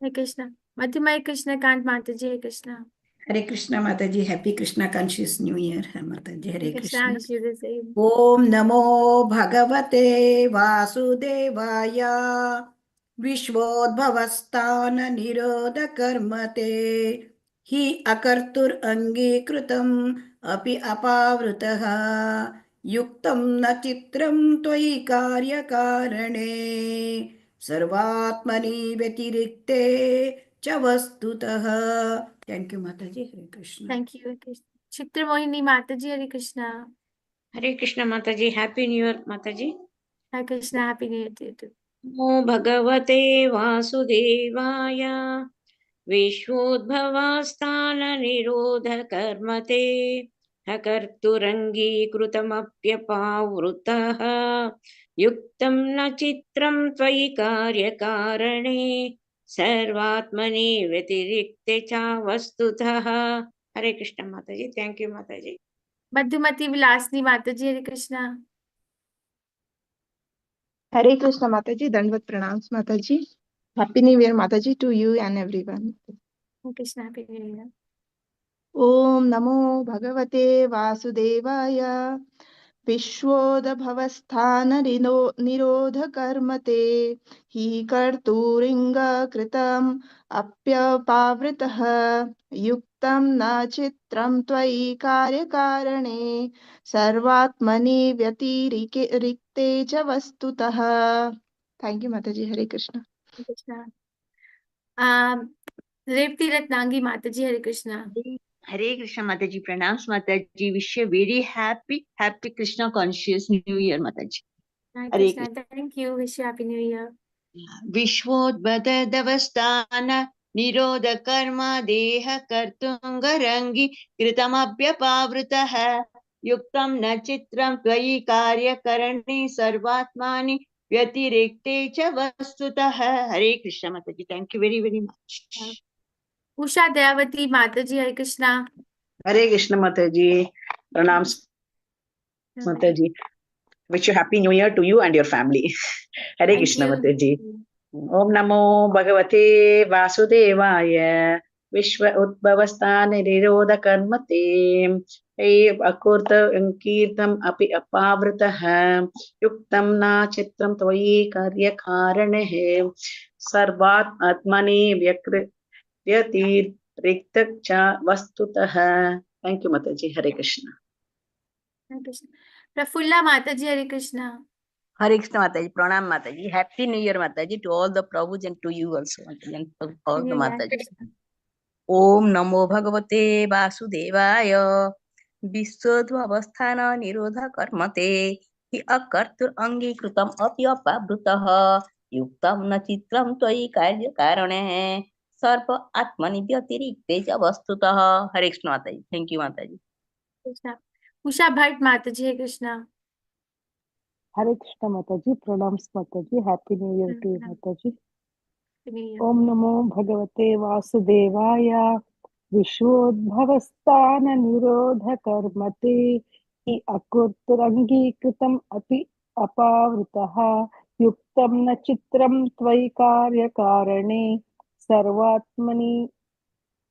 Hare Krishna. Madhumai Krishna Kant Mataji, Hare Krishna. Hare Krishna Mataji, Happy Krishna Conscious New Year, Mataji, Hare Krishna. Wish you the same. Om Namo Bhagavate Vasudevaya Vishvodbhavastana Nirodha Karmate Hi Akartur Angikrutam Api Apavrutaha Yuktam Na Chitram Tvai Karya Karane Sarvatmani Vetirikte Chavastutaha. Thank you, Mataji. Hare Krishna. Thank you, Hare Krishna. Chitra Mohini Mataji, Hare Krishna. Hare Krishna Mataji, Happy New Year Mataji. Hare Krishna, Happy New Year to you too. Namo Bhagavate Vasudevaya Vishvodbhavastana Nirodha Karmate Hakarturangi Krutamapyapavrutaha Yuktam na Chitram Tvai Karya Karane Sarvatmani Vetirikte Cha Vastutaha. Hare Krishna Mataji. Thank you Mataji. Madhumati Vilasni Mataji, Hare Krishna. Hare Krishna Mataji, Dandvat Pranams Mataji. Happy New Year Mataji to you and everyone. Hare Krishna, Happy New Year. Om Namo Bhagavate Vasudevaya Vishvodabhavasthana Nirodha Karmate Hi Karturinga Kritam Apyapavritaha Yuktam Na Chitram Tvai Karya Karane Sarvatmani Vyatirikte Cha Vastutaha. Thank you, Mataji. Hare Krishna. Hare Krishna. Revti Ratnangi Mataji, Hare Krishna. Hare Krishna Mataji, pranams Mataji. Wish you a very happy Krishna conscious New Year Mataji. Hare Hare Krishna. Thank you. Wish you Happy New Year. Vishvodbhavastana Nirodha Karma Deha Kartungarangi Kritamapyapavrutaha Yuktam na Chitram Tvai Karya Karani Sarvatmani Vyatirikte Cha Vastutaha. Hare Krishna Mataji. Thank you very, very much. Usha Dayavati Mataji, Hare Krishna. Hare Krishna Mataji. Pranams Mataji. Wish you Happy New Year to you and your family. Hare Thank Krishna you. Mataji. Om Namo Bhagavate Vasudevaya Vishwa Udbhavasthana Nirodha Karmate Hey Akurta Ankirtam Api Apavritah Yuktam Na Chitram Tvai Karya Karanehe Sarvat Atmani Vyatir Riktak Cha Vastutaha. Thank you, Mataji. Hare Krishna. Hare Krishna. Prafulla Mataji, Hare Krishna. Hare Krishna Mataji, Pranam Mataji, Happy New Year Mataji to all the Prabhus and to you also Mataji, and to all the Mataji. Om Namo Bhagavate Vasudevaya Vishwadbhavasthana Nirodha Karmate Hi Akartur Angi Krutam Apyapavrutaha Yuktam na Chitram Tvai Karya Karane Sarva Atmani Vyatirikte Cha Vastutaha. Hare Krishna Mataji. Thank you Mataji. Krishna. Usha Bhatt Mataji, Hare Krishna. Hare Krishna Mataji, pranams Mataji, Happy New Year to you Mataji. Om Namo Bhagavate Vasudevaya Vishvodbhavastana Nirodha Karmate Hi Akurturangi Kritam Api Apavrutaha Yuktam Na Chitram Tvai Karya Karane Sarvatmani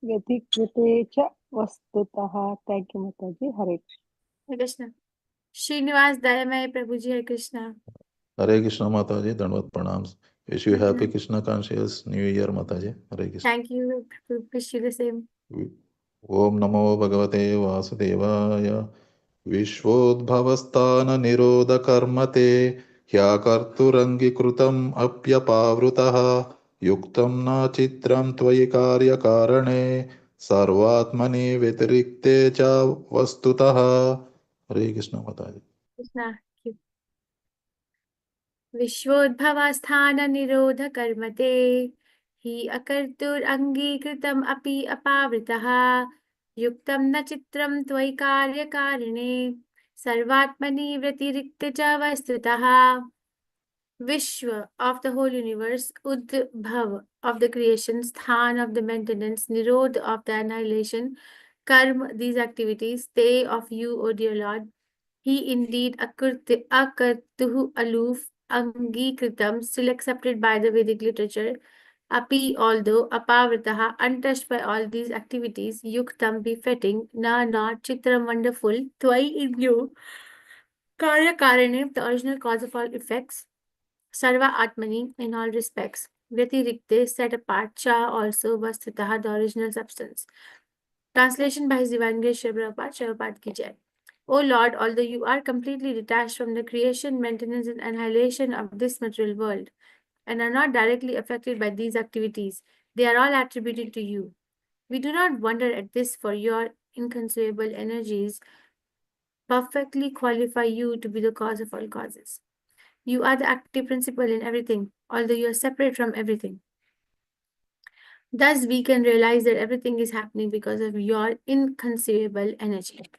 Vyatikrite Cha Vastutaha. Thank you Mataji. Hare Krishna. Hare Krishna. Srinivas Dayamay Prabhuji, Hare Krishna. Hare Krishna Mataji, Dandvat Pranams. Wish you happy Krishna conscious New Year Mataji. Hare Krishna. Thank you. Wish you the same. Om Namo Bhagavate Vasudevaya Vishvodbhavasthana Nirodha Karmate Hyakarturangi Krutam Apyapavrutaha Yuktam Na Chitram Tvai Karya Karane Sarvatmani Vetirikte Cha Vastutaha. Hare Krishna Mataji. Krishna. Vishvodbhavasthana Nirodha Karmate Hi Akartur Angikritam Api Apavritaha Yuktam Na Chitram Tvai Karya Karane Sarvatmani Vratirikta Cha Vastutaha. Vishwa of the whole universe, Udbhav of the creation, Sthan of the maintenance, Nirodh of the annihilation, Karma, these activities, they of you, O dear Lord. He indeed Akartuhu aloof, Angikritam, still accepted by the Vedic literature, Api, although, apavritaha, untouched by all these activities, yuktam, befitting, na, not, chitram, wonderful, tvai, in you, karya, karane, the original cause of all effects, sarva, atmani, in all respects, vyatirikte, set apart, cha, also, vastutaha, the original substance. Translation by His Divine Grace Srila Prabhupada, Prabhupada ki jai. O Lord, although you are completely detached from the creation, maintenance, and annihilation of this material world, and are not directly affected by these activities, they are all attributed to you. We do not wonder at this, for your inconceivable energies perfectly qualify you to be the cause of all causes. You are the active principle in everything, although you are separate from everything. Thus, we can realize that everything is happening because of your inconceivable energy.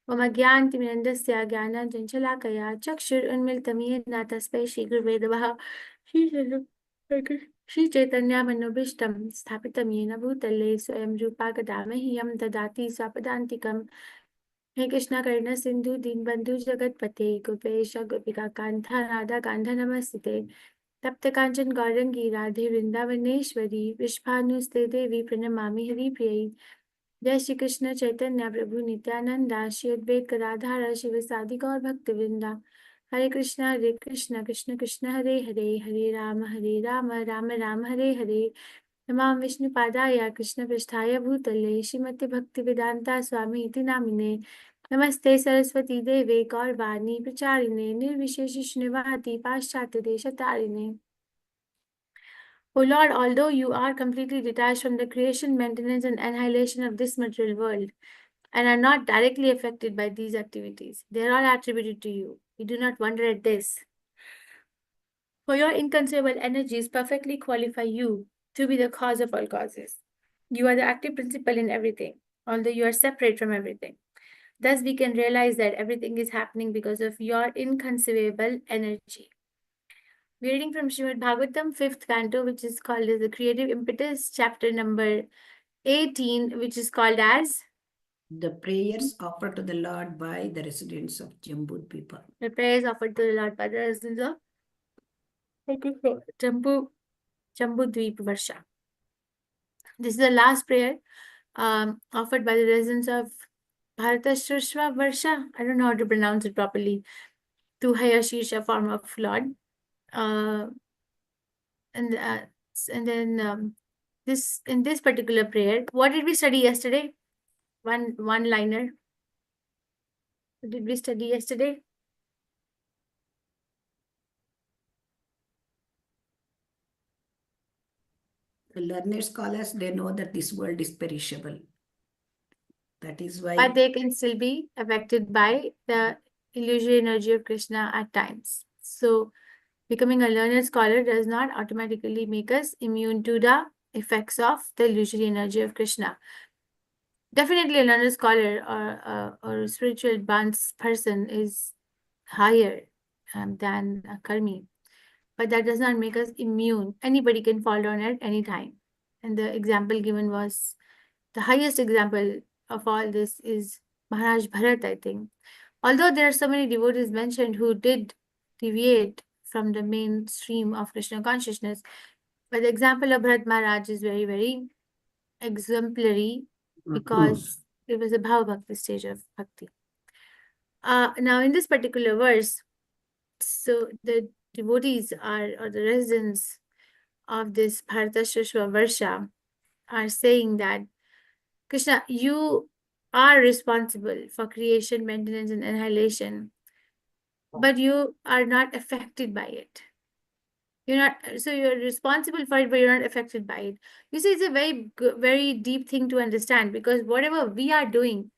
मम ज्ञानतिमिरन्दस्य ज्ञानाञ्जनशलाकया चक्षुरुन्मीलितं येन तस्मै श्रीगुरुवे श्रीचैतन्यमनोभीष्टं स्थापितं येन भूतले स्वयं रूपा कदा मह्यं ददाति स्वपदान्तिकं हे कृष्ण करुणा सिन्धु दीनबन्धु जगत्पते गोपेश गोपिका कान्ता राधा कान्ता नमस्ते तप्त कांचन गौरंगी राधे वृंदावनेश्वरी विश्वानुस्ते देवी प्रणमामि हरिप्रियै जय श्री कृष्ण चैतन्य प्रभु नित्यानंदा श्री अद्वैत गदाधर शिवसादि गौर भक्तवृंदा हरे कृष्ण कृष्ण कृष्ण हरे हरे हरे राम राम राम हरे हरे नमां विष्णुपादाय कृष्ण पृष्ठाय भूतले श्रीमते भक्ति वेदांता स्वामी इति नामिने नमस्ते सरस्वती देवे गौरवाणी प्रचारिणे निर्विशेष शून्यवादी पाश्चात्य देशतारिणे O Lord, although you are completely detached from the creation, maintenance, and annihilation of this material world, and are not directly affected by these activities, they are all attributed to you. We do not wonder at this. For your inconceivable energies perfectly qualify you to be the cause of all causes. You are the active principle in everything, although you are separate from everything. Thus, we can realize that everything is happening because of your inconceivable energy. We're reading from Srimad Bhagavatam, 5th canto, which is called as the Creative Impetus, chapter number 18, which is called as The prayers offered to the Lord by the residents of Jambu people. the prayers offered to the Lord by the residents of Jambu Dweep Varsha. This is the last prayer offered by the residents of Bharatashvashva Varsha. I don't know how to pronounce it properly. To Hayashisha form of Lord. And then in this particular prayer, what did we study yesterday? One liner. What did we study yesterday? The learned scholars, they know that this world is perishable. That is why. But they can still be affected by the illusory energy of Krishna at times. So, becoming a learned scholar does not automatically make us immune to the effects of the illusory energy of Krishna. Definitely, a learned scholar or a spiritual advanced person is higher than a karmi. But that does not make us immune. Anybody can fall down at any time. And the example given was, the highest example of all this is Maharaj Bharat, I think. Although there are so many devotees mentioned who did deviate from the mainstream of Krishna consciousness, but the example of Bharat Maharaj is very, very exemplary because it was a Bhava Bhakti stage of Bhakti. Now, in this particular verse, so the devotees or the residents of this Bharatashvashva Varsha are saying that Krishna, you are responsible for creation, maintenance, and annihilation, but you are not affected by it. You're responsible for it, but you're not affected by it. You see, it's a very deep thing to understand, because whatever we are doing,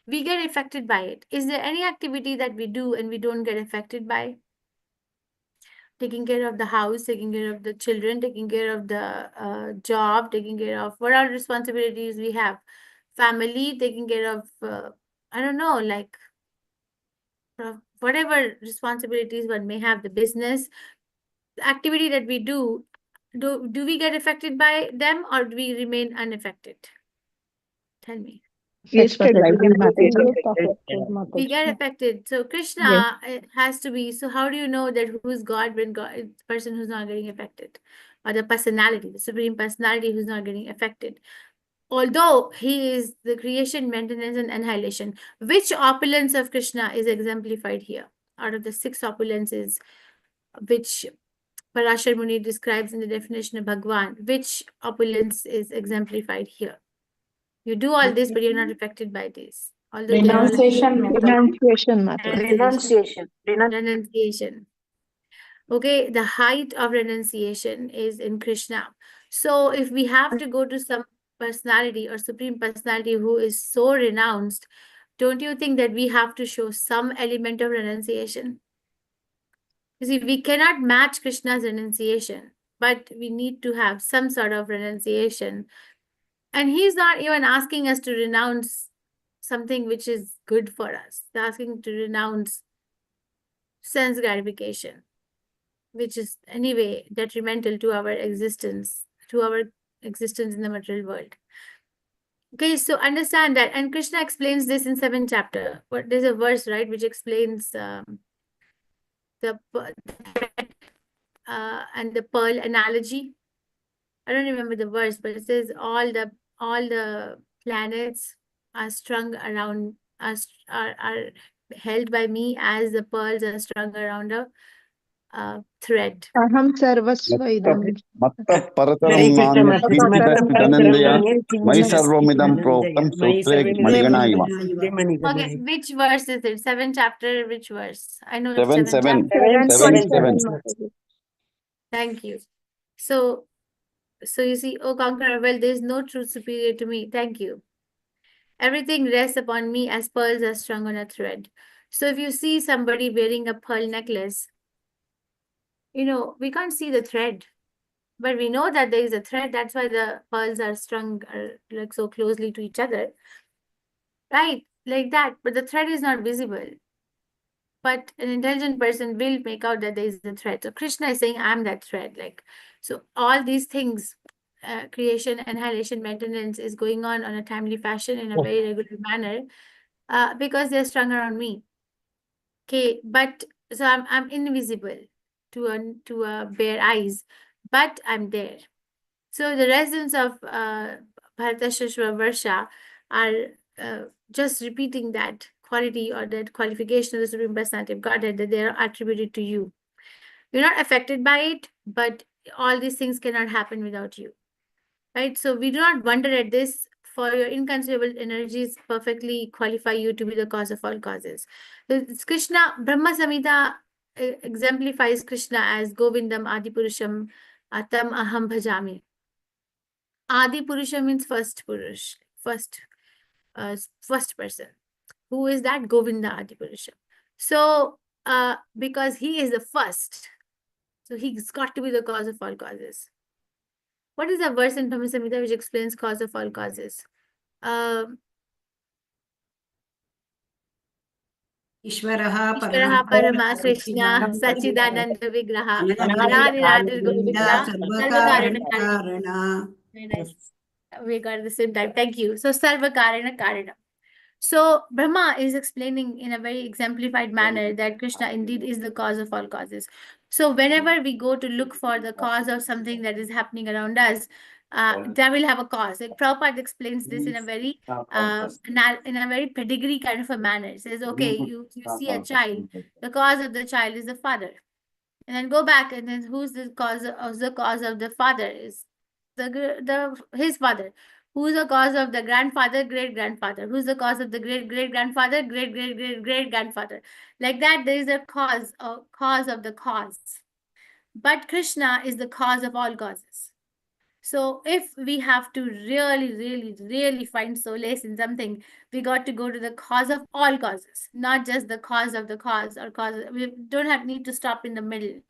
we get affected by it. Is there any activity that we do and we don't get affected by? Taking care of the house, taking care of the children, taking care of the job, taking care of what are responsibilities we have, family, taking care of, I don't know, like whatever responsibilities one may have, the business, the activity that we do we get affected by them, or do we remain unaffected? Tell me. Affected, right? We get affected. So Krishna has to be. So how do you know that who's God when God is the person who's not getting affected? or the personality, the Supreme Personality who's not getting affected. Although he is the creation, maintenance, and annihilation. Which opulence of Krishna is exemplified here? Out of the 6 opulences, which Parashar Muni describes in the definition of Bhagwan, which opulence is exemplified here? You do all this, but you're not affected by this. Although they are all Renunciation, Mataji. renunciation. Renunciation. Okay, the height of renunciation is in Krishna. So if we have to go to some personality or Supreme Personality who is so renounced, don't you think that we have to show some element of renunciation? You see, we cannot match Krishna's renunciation, but we need to have some sort of renunciation. And he's not even asking us to renounce something which is good for us. He's asking to renounce sense gratification, which is anyway detrimental to our existence in the material world. Okay, so understand that. And Krishna explains this in 7th chapter. But there's a verse, right, which explains the and the pearl analogy. I don't remember the verse, but it says all the planets are strung around us, are held by me as the pearls are strung around a thread. Aham sarvasva idam. Matta parataram nanya kirtidasti dhananjaya mai sarvamidam proktam sutre maniganaiva. Okay, which verse is it? 7th chapter, which verse? I know it's 7, 7th 7. chapter. 7. Thank you. So you see, O conqueror, well, there is no truth superior to me. Thank you. Everything rests upon me as pearls are strung on a thread. So if you see somebody wearing a pearl necklace, we can't see the thread, but we know that there is a thread. That's why the pearls are strung like so closely to each other, right? Like that. But the thread is not visible. But an intelligent person will make out that there is a thread. So Krishna is saying, I'm that thread. So all these things, creation, annihilation, maintenance is going on a timely fashion in a very regular manner, because they're strung around me. Okay, but so I'm invisible to bare eyes, but I'm there. So the residents of Bharatashashva Varsha are just repeating that quality or that qualification of the Supreme Personality of Godhead that they are attributed to you. You're not affected by it, but all these things cannot happen without you, right? So we do not wonder at this, for your inconceivable energies perfectly qualify you to be the cause of all causes. It's Krishna, Brahma Samhita exemplifies Krishna as Govindam Adipurusham Atam Aham Bhajami. Adi Purusha means first Purush, first person. Who is that? Govinda Adi Purusha. So, because he is the first, so he's got to be the cause of all causes. What is the verse in Brahma Samhita which explains cause of all causes? Ishvaraha Parama Krishna Sachidananda Vigraha Radha Govinda Sarva Karana. We got it the same time. Thank you. So Sarva Karana. So Brahma is explaining in a very exemplified manner that Krishna indeed is the cause of all causes. So whenever we go to look for the cause of something that is happening around us, that will have a cause. Like Prabhupada explains this in a very pedigree kind of a manner. It says, okay, you see a child, the cause of the child is the father. And then go back, and then who's the cause of the father is his father. Who's the cause of the grandfather? Great grandfather. Who's the cause of the great great grandfather? Great great great great grandfather. Like that, there is a cause of the cause. But Krishna is the cause of all causes. So if we have to really, really, really find solace in something, we got to go to the cause of all causes, not just the cause of the cause or cause. We don't need to stop in the middle.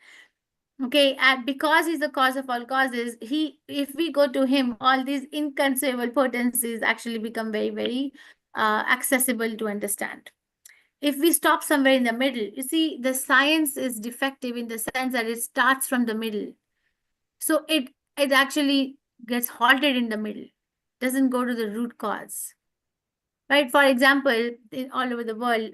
Okay, and because he's the cause of all causes, if we go to him, all these inconceivable potencies actually become very, very accessible to understand. If we stop somewhere in the middle, you see, the science is defective in the sense that it starts from the middle. So it actually gets halted in the middle, doesn't go to the root cause. Right? For example, all over the world,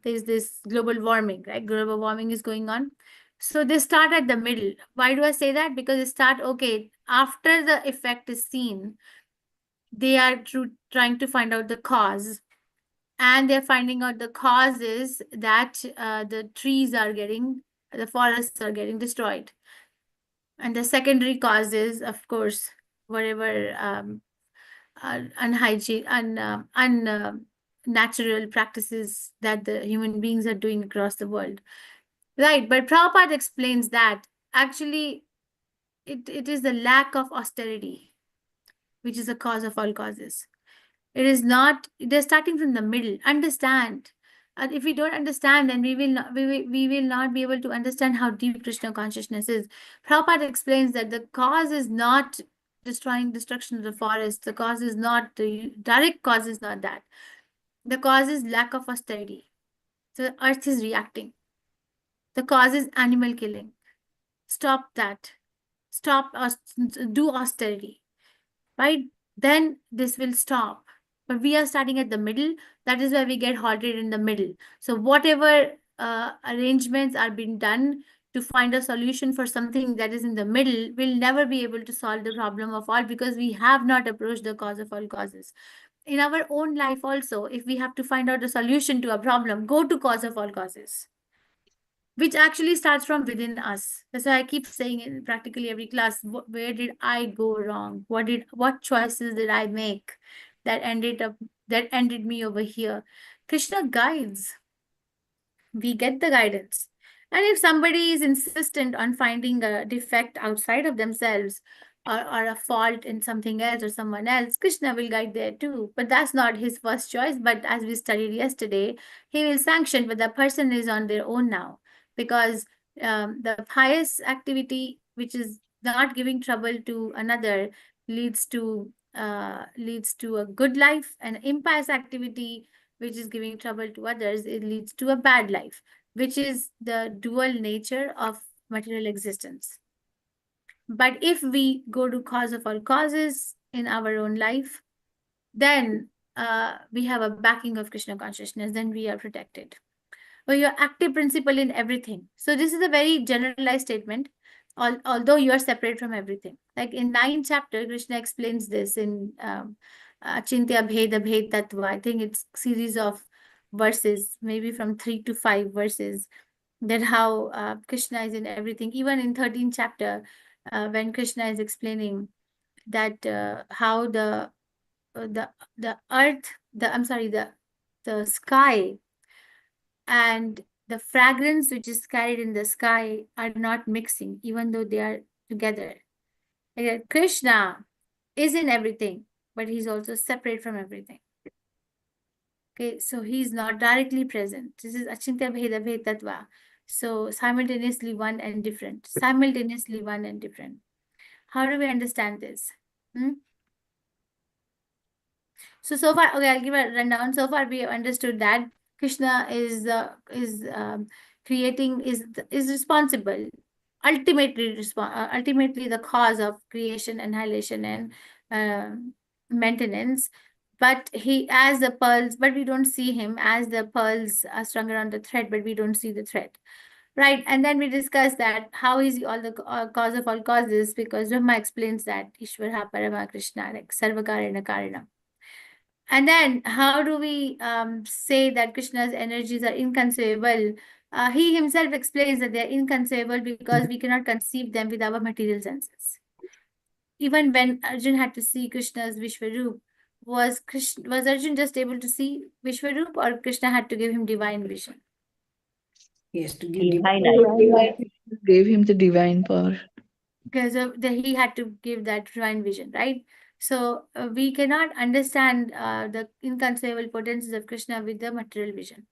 there's this global warming, right? Global warming is going on. So they start at the middle. Why do I say that? Because they start, okay, after the effect is seen, they are trying to find out the cause. And they're finding out the cause is that the forests are getting destroyed. And the secondary cause is, of course, whatever unhygiene, unnatural practices that the human beings are doing across the world. Right, but Prabhupada explains that actually it is the lack of austerity, which is the cause of all causes. It is not, they're starting from the middle. Understand. And if we don't understand, then we will not be able to understand how deep Krishna consciousness is. Prabhupada explains that the cause is not destruction of the forest. The cause is not, the direct cause is not that. The cause is lack of austerity. So the earth is reacting. The cause is animal killing. Stop that. Do austerity. Right? Then this will stop. But we are starting at the middle. That is why we get halted in the middle. So whatever arrangements are being done to find a solution for something that is in the middle will never be able to solve the problem of all, because we have not approached the cause of all causes. In our own life also, if we have to find out a solution to a problem, go to cause of all causes, which actually starts from within us. That's why I keep saying in practically every class, where did I go wrong? What choices did I make that ended me over here? Krishna guides. We get the guidance. And if somebody is insistent on finding a defect outside of themselves, or a fault in something else or someone else, Krishna will guide there too. But that's not his first choice. But as we studied yesterday, he will sanction, but the person is on their own now. Because the pious activity, which is not giving trouble to another, leads to a good life. And impious activity, which is giving trouble to others, it leads to a bad life, which is the dual nature of material existence. But if we go to cause of all causes in our own life, then we have a backing of Krishna consciousness, then we are protected. Or your active principle in everything. So this is a very generalized statement, although you are separate from everything. Like in 9th chapter, Krishna explains this in Achintya Bheda Bhed Tattva. I think it's series of verses, maybe from 3 to 5 verses, that how Krishna is in everything. Even in 13th chapter, when Krishna is explaining that how the earth, the sky and the fragrance which is carried in the sky are not mixing, even though they are together. Krishna is in everything, but he's also separate from everything. Okay, so he's not directly present. This is Achintya Bheda Bhed Tattva. So simultaneously one and different. Simultaneously one and different. How do we understand this? So far, okay, I'll give a rundown. So far, we have understood that Krishna is creating, is responsible, ultimately the cause of creation, annihilation, and maintenance. But he, as the pearls, but we don't see him as the pearls are strung around the thread, but we don't see the thread. Right, and then we discussed that how is he all the cause of all causes, because Brahma explains that Ishvara Parama Krishna, like Sarvakarana Karana. And then how do we say that Krishna's energies are inconceivable? He himself explains that they're inconceivable because we cannot conceive them with our material senses. Even when Arjun had to see Krishna's Vishwaroop, was Arjun just able to see Vishwaroop, or Krishna had to give him divine vision? Yes, to give Divine Gave him the divine power. Because he had to give that divine vision, right? So we cannot understand the inconceivable potencies of Krishna with the material vision.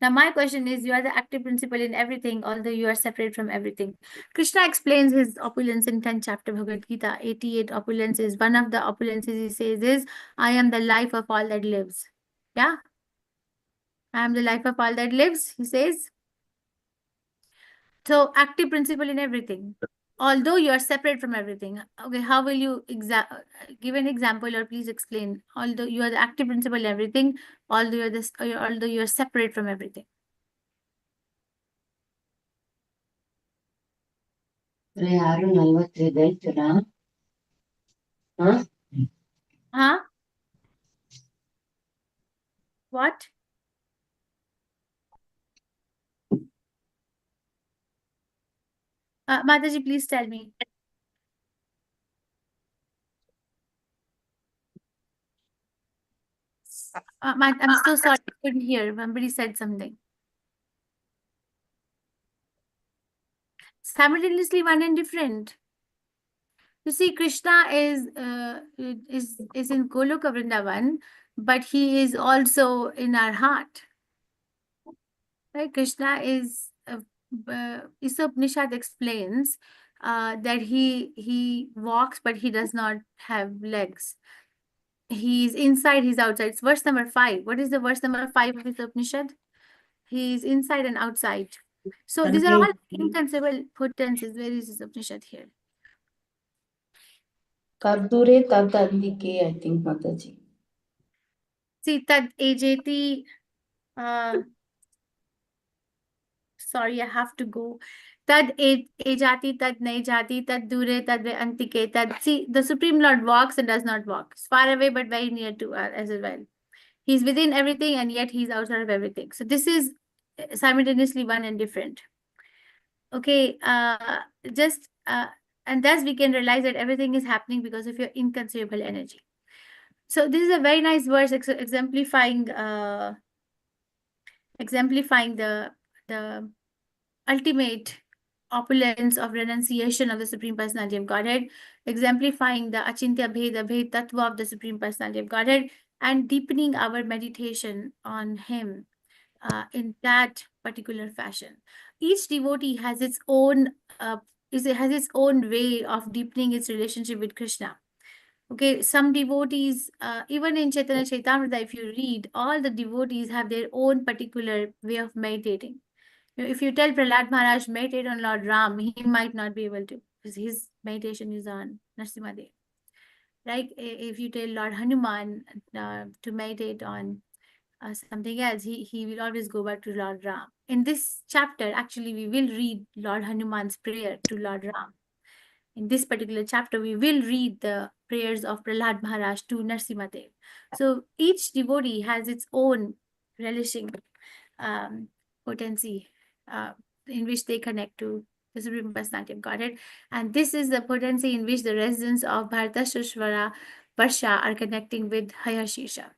Now, my question is, you are the active principle in everything, although you are separate from everything. Krishna explains his opulence in 10th chapter Bhagavad Gita, 88 opulences. One of the opulences he says is, I am the life of all that lives. Yeah? I am the life of all that lives, he says. So, active principle in everything, although you are separate from everything. Okay, how will you give an example, or please explain? Although you are the active principle in everything, although you are separate from everything. Huh? What? Mataji, please tell me. I'm so sorry, I couldn't hear. Somebody said something. Simultaneously one and different. You see, Krishna is in Goloka Vrindavan, but he is also in our heart. Right? Krishna is Upanishad explains that he walks, but he does not have legs. He's inside, he's outside. It's verse number 5. What is the verse number 5 of this Upanishad? He's inside and outside. So these are all inconceivable potencies. Where is this Upanishad here? Tadure Tadandike, I think, Mataji. See, Tad Ejeti. Sorry, I have to go. Tad ejati, tad nahi jati, tad dure, tad antike, tad. See, the Supreme Lord walks and does not walk. It's far away, but very near to us as well. He's within everything, and yet he's outside of everything. So this is simultaneously one and different. Okay, and thus we can realize that everything is happening because of your inconceivable energy. So this is a very nice verse exemplifying the ultimate opulence of renunciation of the Supreme Personality of Godhead, exemplifying the Achintya Bheda Bhed Tattva of the Supreme Personality of Godhead, and deepening our meditation on Him in that particular fashion. Each devotee has its own way of deepening its relationship with Krishna. Okay, some devotees, even in Chaitanya Chaitamrita, if you read, all the devotees have their own particular way of meditating. If you tell Prahlad Maharaj meditate on Lord Ram, he might not be able to, because his meditation is on Narasimhadev. Right? If you tell Lord Hanuman to meditate on something else, he will always go back to Lord Ram. In this chapter, actually, we will read Lord Hanuman's prayer to Lord Ram. In this particular chapter, we will read the prayers of Prahlad Maharaj to Narasimhadev. So each devotee has its own relishing potency in which they connect to the Supreme Personality of Godhead. And this is the potency in which the residents of Bharata Shushvara Varsha are connecting with Hayashisha.